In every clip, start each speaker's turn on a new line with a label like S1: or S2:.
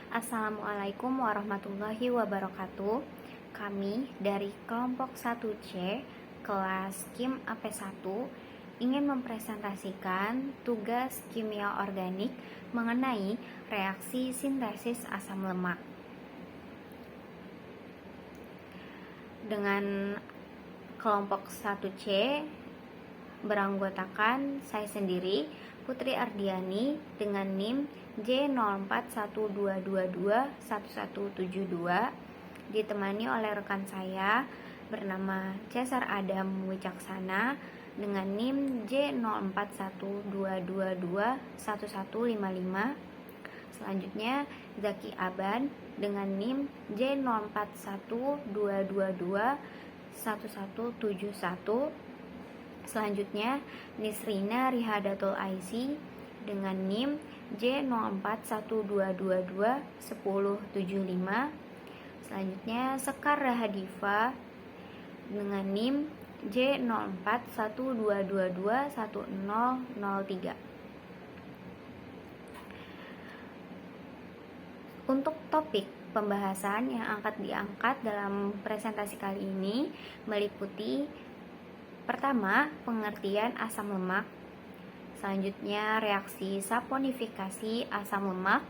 S1: Assalamualaikum warahmatullahi wabarakatuh. Kami dari kelompok 1C kelas Kim AP1 ingin mempresentasikan tugas kimia organik mengenai reaksi sintesis asam lemak. Dengan kelompok 1C beranggotakan saya sendiri, Putri Ardiani, dengan NIM J0412221172, ditemani oleh rekan saya bernama Cesar Adam Wicaksana dengan NIM J0412221155. Selanjutnya Zaki Aban dengan NIM J0412221171. Selanjutnya Nisrina Rihadatul Aisy dengan NIM J0412221075. Selanjutnya Sekar Rahadifa dengan NIM J0412221003. Untuk topik pembahasan yang akan diangkat dalam presentasi kali ini meliputi: pertama, pengertian asam lemak. Selanjutnya, reaksi saponifikasi asam lemak.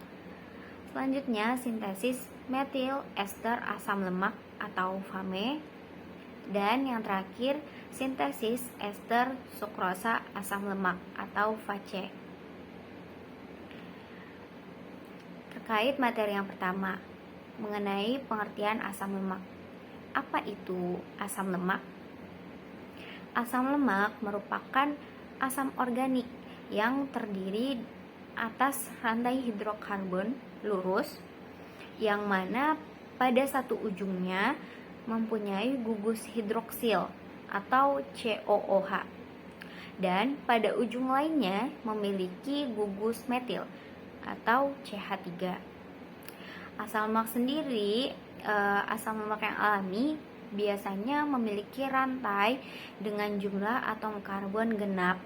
S1: Selanjutnya, sintesis metil ester asam lemak atau FAME. Dan yang terakhir, sintesis ester sukrosa asam lemak atau FACE. Terkait materi yang pertama, mengenai pengertian asam lemak. Apa itu asam lemak? Asam lemak merupakan asam organik yang terdiri atas rantai hidrokarbon lurus yang mana pada satu ujungnya mempunyai gugus hidroksil atau COOH dan pada ujung lainnya memiliki gugus metil atau CH3. Asam lemak sendiri, asam lemak yang alami biasanya memiliki rantai dengan jumlah atom karbon genap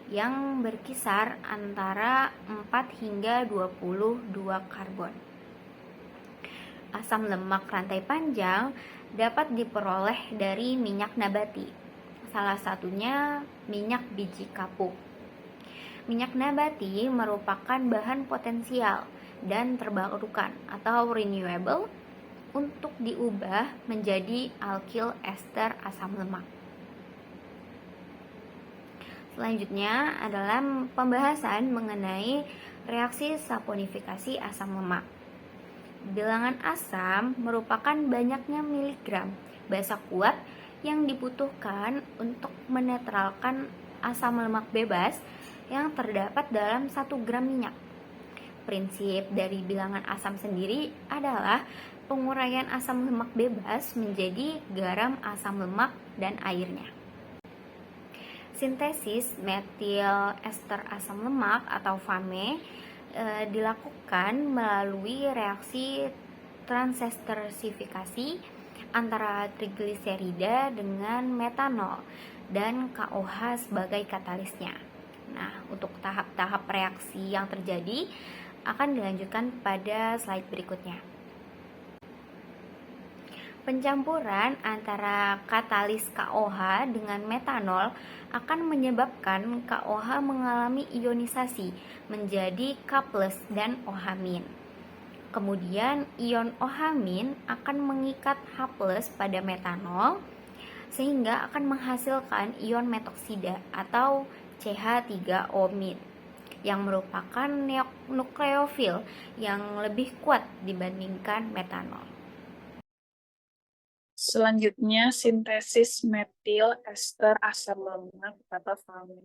S1: yang berkisar antara 4 hingga 22 karbon. Asam lemak rantai panjang dapat diperoleh dari minyak nabati, salah satunya minyak biji kapuk. Minyak nabati merupakan bahan potensial dan terbarukan atau renewable untuk diubah menjadi alkil ester asam lemak. Selanjutnya adalah pembahasan mengenai reaksi saponifikasi asam lemak. Bilangan asam merupakan banyaknya miligram basa kuat yang dibutuhkan untuk menetralkan asam lemak bebas yang terdapat dalam 1 gram minyak. Prinsip dari bilangan asam sendiri adalah penguraian asam lemak bebas menjadi garam asam lemak dan airnya. Sintesis metil ester asam lemak atau FAME dilakukan melalui reaksi transestersifikasi antara trigliserida dengan metanol dan KOH sebagai katalisnya. Nah, untuk tahap-tahap reaksi yang terjadi akan dilanjutkan pada slide berikutnya. Pencampuran antara katalis KOH dengan metanol akan menyebabkan KOH mengalami ionisasi menjadi K+ dan OH-. Kemudian ion OH- akan mengikat H+ pada metanol sehingga akan menghasilkan ion metoksida atau CH3O- yang merupakan nukleofil yang lebih kuat dibandingkan metanol.
S2: Selanjutnya, sintesis metil ester asam lemak atau FAME.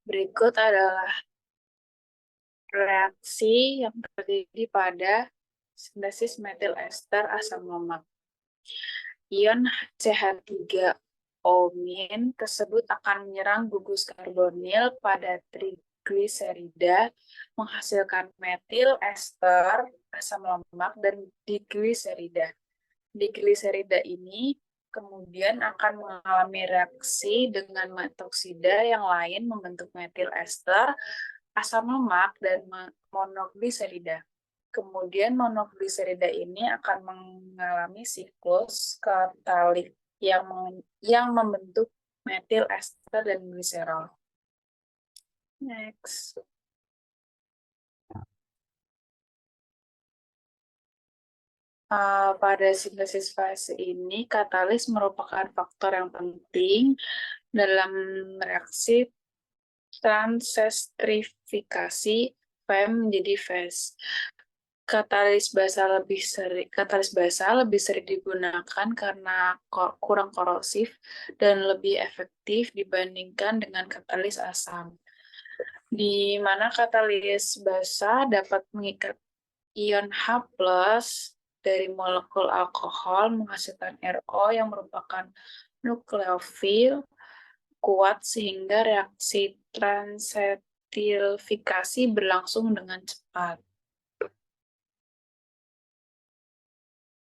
S2: Berikut adalah reaksi yang terjadi pada sintesis metil ester asam lemak. Ion CH3O- tersebut akan menyerang gugus karbonil pada trigliserida, menghasilkan metil ester asam lemak dan digliserida. Digliserida ini kemudian akan mengalami reaksi dengan metoksida yang lain membentuk metil ester asam lemak dan monogliserida. Kemudian monogliserida ini akan mengalami siklus katalik yang membentuk metil ester dan gliserol. Next. Pada sintesis fase ini, katalis merupakan faktor yang penting dalam reaksi transestrifikasi PEM menjadi fase. Katalis basal lebih sering digunakan karena kurang korosif dan lebih efektif dibandingkan dengan katalis asam. Di mana katalis basa dapat mengikat ion H+ dari molekul alkohol menghasilkan RO yang merupakan nukleofil kuat sehingga reaksi transetilfikasi berlangsung dengan cepat.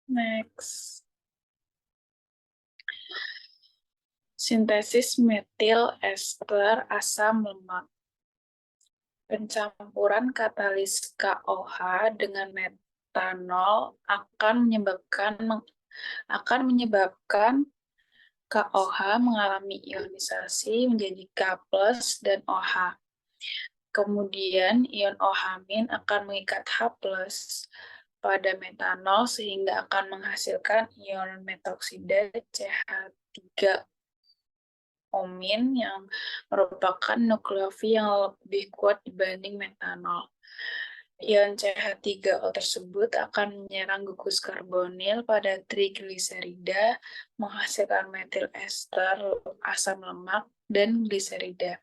S2: Next. Sintesis metil ester asam lemak. Pencampuran katalis KOH dengan metanol akan menyebabkan KOH mengalami ionisasi menjadi K+ dan OH. Kemudian ion OH- akan mengikat H+ pada metanol sehingga akan menghasilkan ion metoksida CH3 omin yang merupakan nukleofil yang lebih kuat dibanding metanol. Ion CH3O tersebut akan menyerang gugus karbonil pada trigliserida, menghasilkan metil ester, asam lemak, dan gliserida.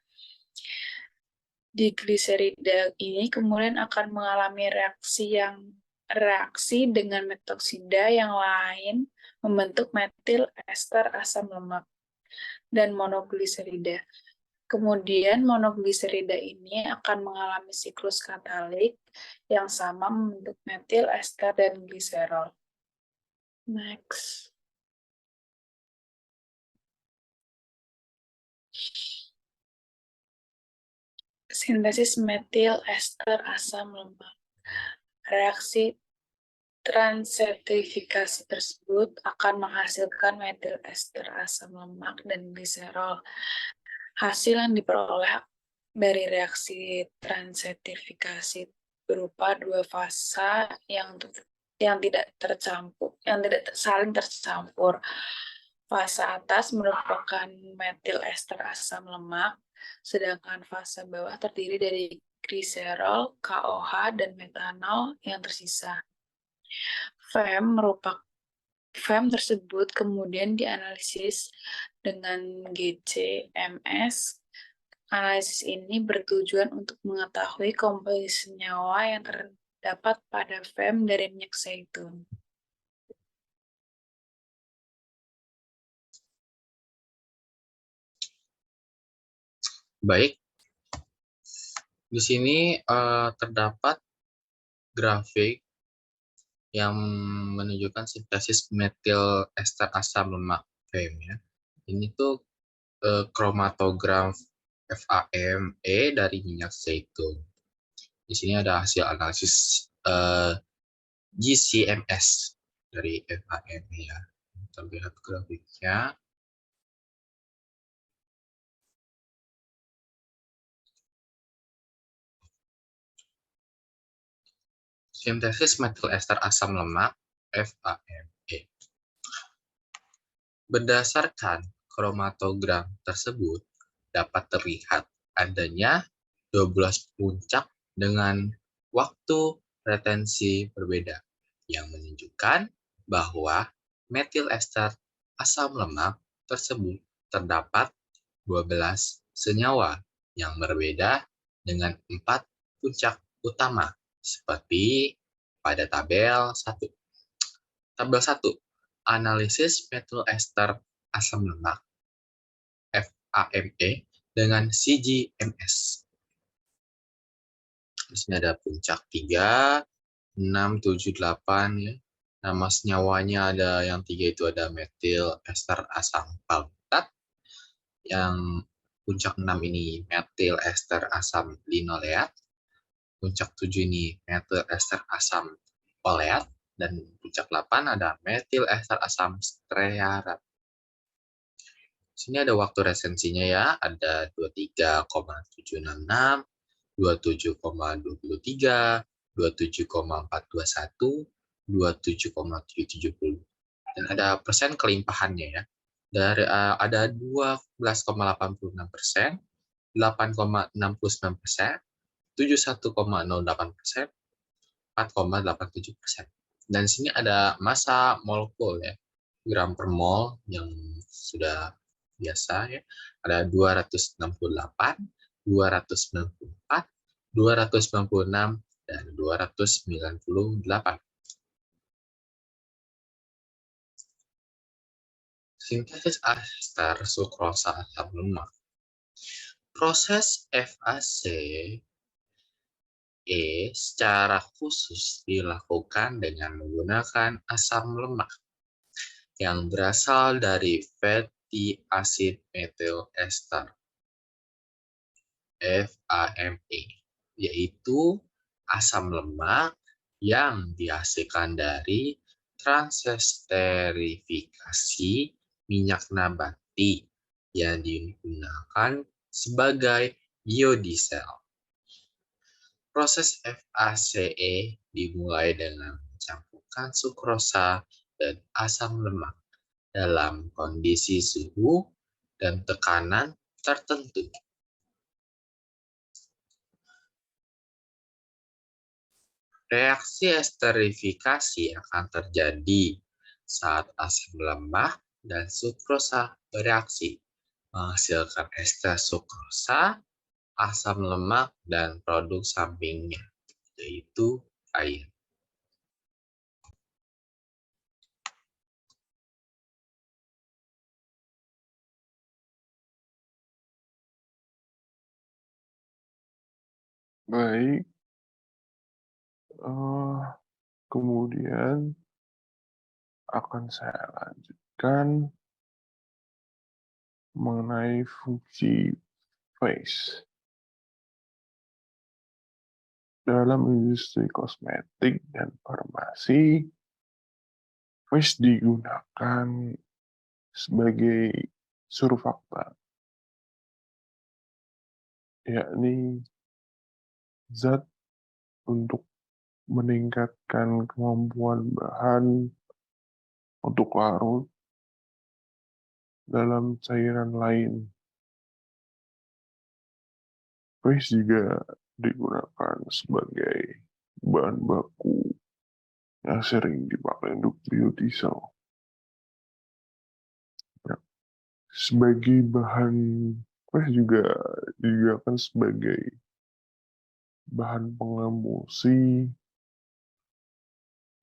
S2: Di gliserida ini kemudian akan mengalami reaksi dengan metoksida yang lain membentuk metil ester asam lemak dan monogliserida. Kemudian monogliserida ini akan mengalami siklus katalik yang sama membentuk metil ester dan gliserol. Next. Sintesis metil ester asam lemak. Reaksi transetrifikasi tersebut akan menghasilkan metil ester asam lemak dan gliserol. Hasil yang diperoleh dari reaksi transetrifikasi berupa dua fasa yang tidak saling tercampur. Fasa atas merupakan metil ester asam lemak, sedangkan fasa bawah terdiri dari gliserol, KOH, dan metanol yang tersisa. FEM tersebut kemudian dianalisis dengan GCMS. Analisis ini bertujuan untuk mengetahui komposisi senyawa yang terdapat pada FEM dari minyak zaitun.
S3: Baik, di sini terdapat grafik yang menunjukkan sintesis metil ester asam lemak FEM ya. Ini tuh kromatogram FAME dari minyak zaitun. Di sini ada hasil analisis GCMS dari FAME ya. Kita lihat grafiknya. Sintesis metil ester asam lemak FAME. Berdasarkan kromatogram tersebut, dapat terlihat adanya 12 puncak dengan waktu retensi berbeda, yang menunjukkan bahwa metil ester asam lemak tersebut terdapat 12 senyawa yang berbeda dengan 4 puncak utama, seperti pada tabel 1. Tabel 1. Analisis metil ester asam lemak FAME dengan CGMS. Di sini ada puncak 3, 6, 7, 8 ya. Nama senyawanya ada yang 3 itu ada metil ester asam palmitat. Yang puncak 6 ini metil ester asam linoleat. puncak 7 ini metil ester asam oleat, dan puncak 8 ada metil ester asam stearat. Sini ada waktu resensinya ya, ada 23,766, 27,23, 27,421, 27,770. Dan ada persen kelimpahannya ya. Ada 12,86%, 8,69%, 71,08%, 4,87%. Dan sini ada massa molekul ya, gram per mol yang sudah biasa ya. Ada 268, 294, 296, dan 298. Sintesis ester sukrosa asam lemak. Proses FACE secara khusus dilakukan dengan menggunakan asam lemak yang berasal dari fatty acid methyl ester (FAME), yaitu asam lemak yang dihasilkan dari transesterifikasi minyak nabati yang digunakan sebagai biodiesel. Proses FACE dimulai dengan mencampurkan sukrosa dan asam lemak dalam kondisi suhu dan tekanan tertentu. Reaksi esterifikasi akan terjadi saat asam lemak dan sukrosa bereaksi, menghasilkan ester sukrosa, asam lemak, dan produk sampingnya, yaitu air.
S4: Baik, kemudian akan saya lanjutkan mengenai fungsi phase. Dalam industri kosmetik dan farmasi, phase digunakan sebagai surfaktan, yakni zat untuk meningkatkan kemampuan bahan untuk larut dalam cairan lain. Phase juga digunakan sebagai bahan baku yang sering dipakai untuk biodiesel. Sebagai bahan, phase juga digunakan sebagai bahan pengemulsi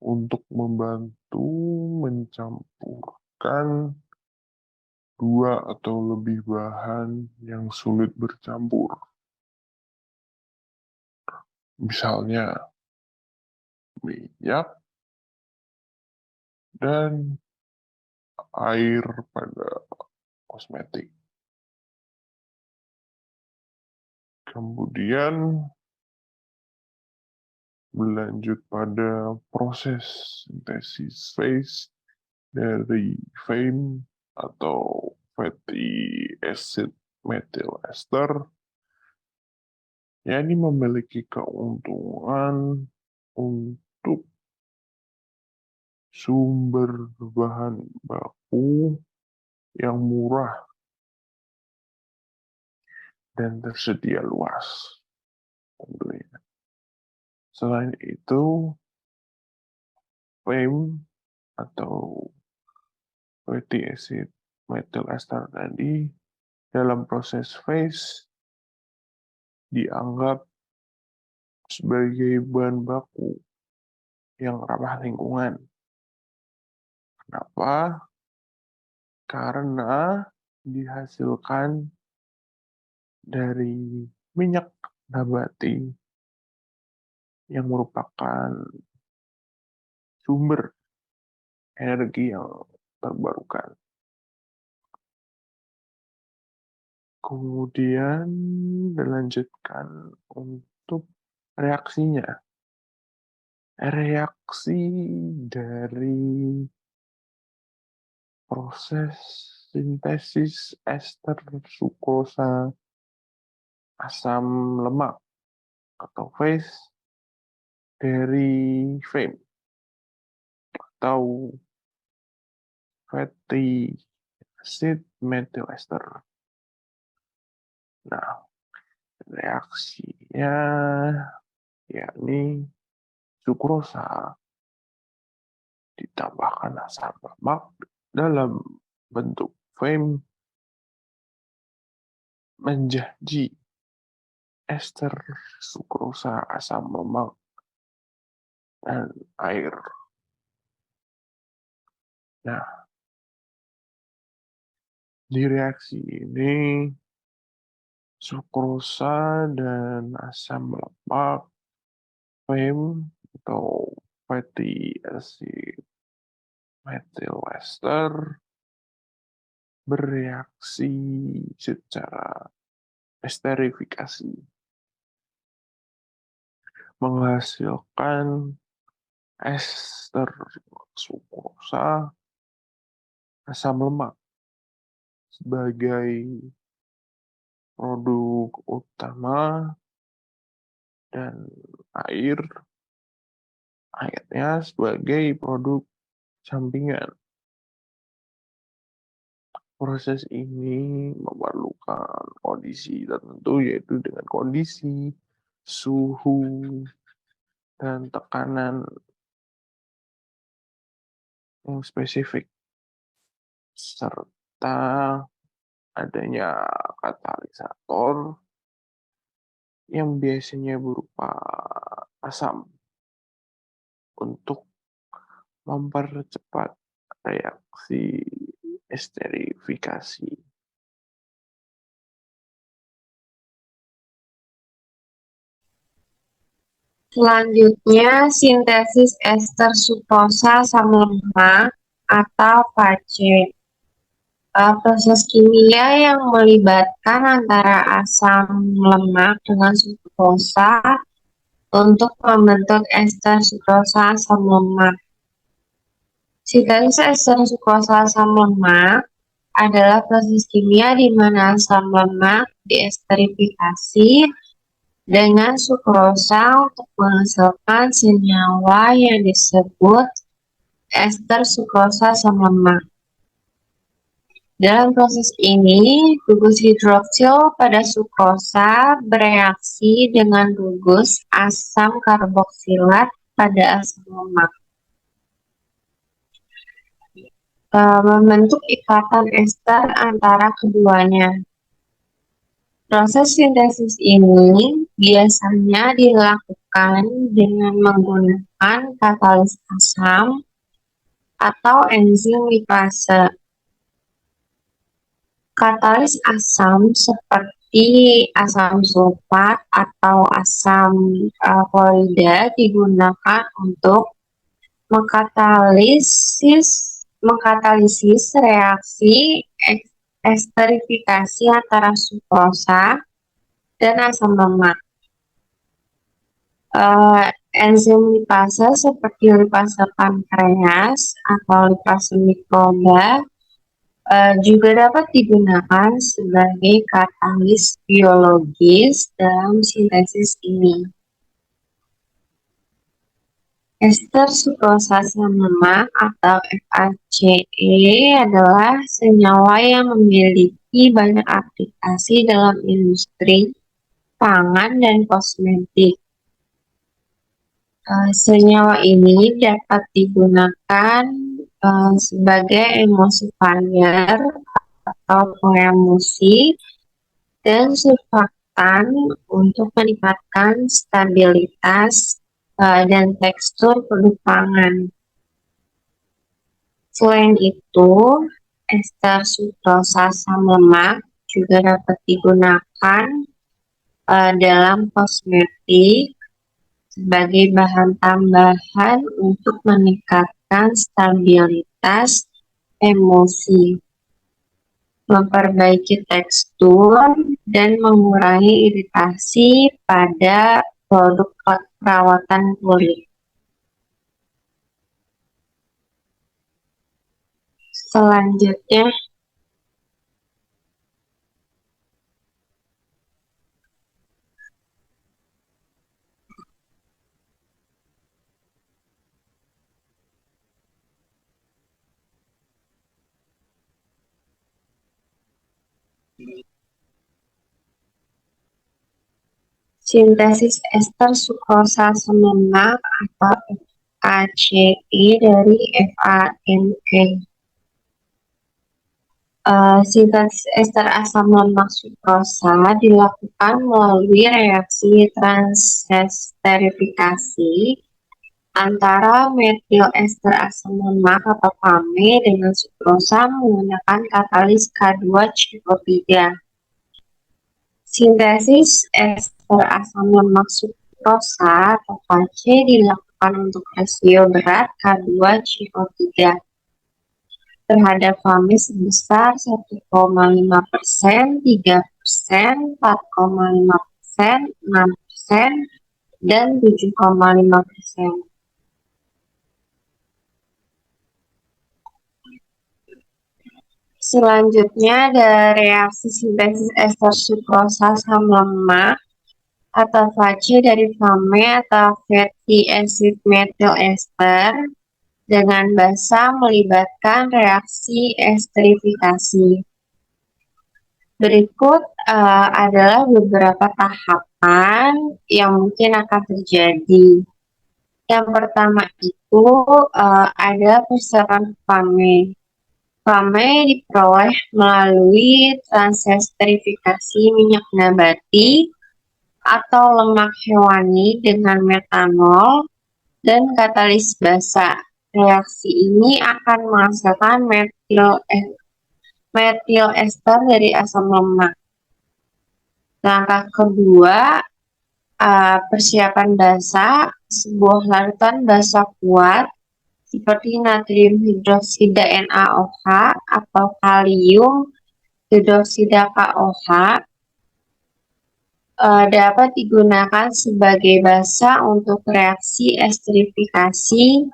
S4: untuk membantu mencampurkan dua atau lebih bahan yang sulit bercampur. Misalnya minyak dan air pada kosmetik. Kemudian berlanjut pada proses sintesis phase dari FAME atau fatty acid methyl ester, yakni memiliki keuntungan untuk sumber bahan baku yang murah dan tersedia luas tentunya. Selain itu, FAME atau fatty acid methyl ester tadi dalam proses phase dianggap sebagai bahan baku yang ramah lingkungan. Kenapa? Karena dihasilkan dari minyak nabati yang merupakan sumber energi yang terbarukan. Kemudian dilanjutkan untuk reaksinya. Reaksi dari proses sintesis ester sukrosa asam lemak atau phase dari FAME atau fatty acid methyl ester. Nah, reaksinya yakni sukrosa ditambahkan asam lemak dalam bentuk FAME menjadi ester sukrosa asam lemak dan air. Nah, di reaksi ini sukrosa dan asam lemak FAME atau fatty acid methyl ester bereaksi secara esterifikasi menghasilkan ester sukrosa asam lemak sebagai produk utama dan airnya sebagai produk sampingan. Proses ini memerlukan kondisi tertentu, yaitu dengan kondisi suhu dan tekanan yang spesifik, serta adanya katalisator yang biasanya berupa asam untuk mempercepat reaksi esterifikasi.
S5: Selanjutnya, sintesis ester sukrosa asam lemak atau FACE. Proses kimia yang melibatkan antara asam lemak dengan sukrosa untuk membentuk ester sukrosa asam lemak. Sintesis ester sukrosa asam lemak adalah proses kimia di mana asam lemak diesterifikasi dengan sukrosa untuk menghasilkan senyawa yang disebut ester sukrosa asam lemak. Dalam proses ini, gugus hidroksil pada sukrosa bereaksi dengan gugus asam karboksilat pada asam lemak, membentuk ikatan ester antara keduanya. Proses sintesis ini biasanya dilakukan dengan menggunakan katalis asam atau enzim lipase. Katalis asam seperti asam sulfat atau asam klorida digunakan untuk mengkatalisis reaksi esterifikasi antara sukrosa dan asam lemak. Enzim lipase seperti lipase pankreas atau lipase mikroba juga dapat digunakan sebagai katalis biologis dalam sintesis ini. Ester sukrosa asam lemak atau FACE adalah senyawa yang memiliki banyak aplikasi dalam industri, pangan, dan kosmetik. Senyawa ini dapat digunakan sebagai emulsifier atau pengemulsi dan surfaktan untuk meningkatkan stabilitas dan tekstur produk pangan. Selain itu, ester sukrosa asam lemak juga dapat digunakan dalam kosmetik sebagai bahan tambahan untuk meningkatkan stabilitas emulsi, memperbaiki tekstur, dan mengurangi iritasi pada produk perawatan kulit. Selanjutnya, sintesis ester sukrosa asam lemak atau FACE dari FAME. Sintesis ester asam lemak sukrosa dilakukan melalui reaksi transesterifikasi antara metil ester asam lemak atau FAME dengan sukrosa menggunakan katalis K2CO3. Sintesis ester asam lemak sukrosa atau FACE dilakukan untuk rasio berat K2CO3 terhadap FAME sebesar 1,5%, 3%, 4,5%, 6%, dan 7,5%. Selanjutnya ada reaksi sintesis ester sukrosa asam lemak atau FACE dari FAME atau fatty acid methyl ester dengan basa melibatkan reaksi esterifikasi. Berikut adalah beberapa tahapan yang mungkin akan terjadi. Yang pertama itu ada persiapan FAME. FAME diperoleh melalui transesterifikasi minyak nabati atau lemak hewani dengan metanol dan katalis basa. Reaksi ini akan menghasilkan metil ester dari asam lemak. Langkah kedua, persiapan basa, sebuah larutan basa kuat seperti natrium hidroksida NaOH atau kalium hidroksida KOH dapat digunakan sebagai basa untuk reaksi esterifikasi.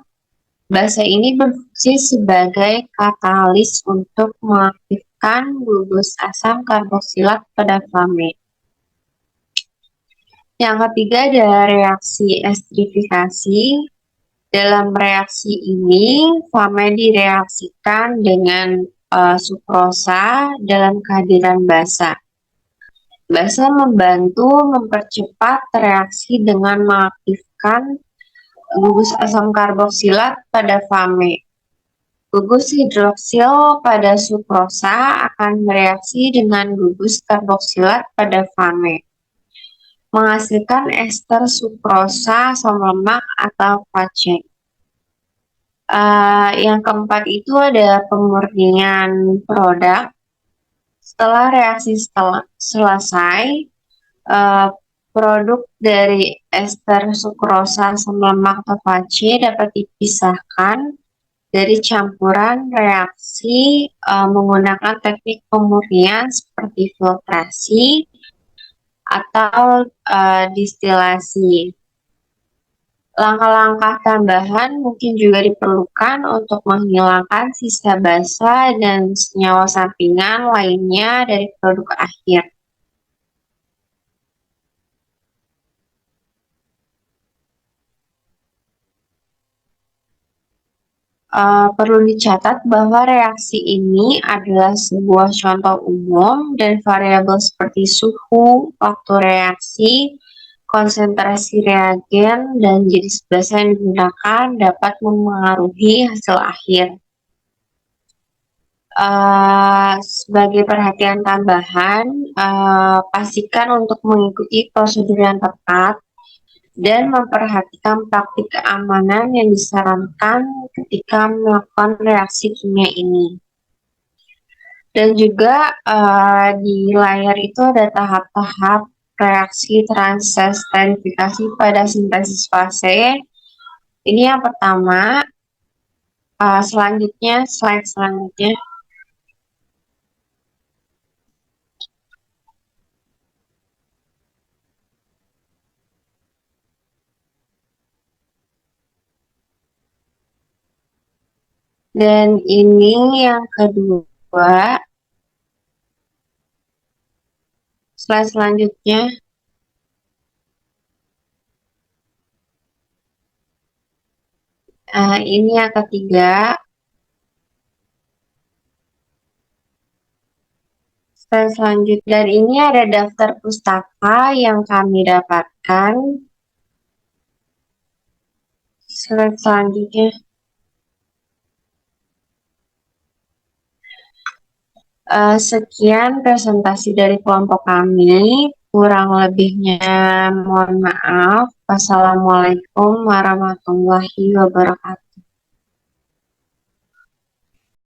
S5: Basa ini berfungsi sebagai katalis untuk mengaktifkan gugus asam karboksilat pada FAME. Yang ketiga ada reaksi esterifikasi. Dalam reaksi ini, FAME direaksikan dengan sukrosa dalam kehadiran basa. Basa membantu mempercepat reaksi dengan mengaktifkan gugus asam karboksilat pada FAME. Gugus hidroksil pada sukrosa akan bereaksi dengan gugus karboksilat pada FAME, menghasilkan ester sukrosa asam lemak atau FACE. Yang keempat itu ada pemurnian produk. Setelah reaksi selesai, produk dari ester sukrosa asam lemak atau FACE dapat dipisahkan dari campuran reaksi menggunakan teknik pemurnian seperti filtrasi atau distilasi. Langkah-langkah tambahan mungkin juga diperlukan untuk menghilangkan sisa basa dan senyawa sampingan lainnya dari produk akhir. Perlu dicatat bahwa reaksi ini adalah sebuah contoh umum dan variabel seperti suhu, waktu reaksi, konsentrasi reagen, dan jenis basa yang digunakan dapat memengaruhi hasil akhir. Sebagai perhatian tambahan, pastikan untuk mengikuti prosedur yang tepat dan memperhatikan praktik keamanan yang disarankan ketika melakukan reaksi kimia ini. Dan juga di layar itu ada tahap-tahap reaksi transesterifikasi pada sintesis fase. Ini yang pertama. Selanjutnya, slide selanjutnya. Dan ini yang kedua. Slide selanjutnya. Ini yang ketiga. Slide selanjutnya. Dan ini ada daftar pustaka yang kami dapatkan. Slide selanjutnya. Sekian presentasi dari kelompok kami. Kurang lebihnya mohon maaf. Wassalamualaikum warahmatullahi wabarakatuh.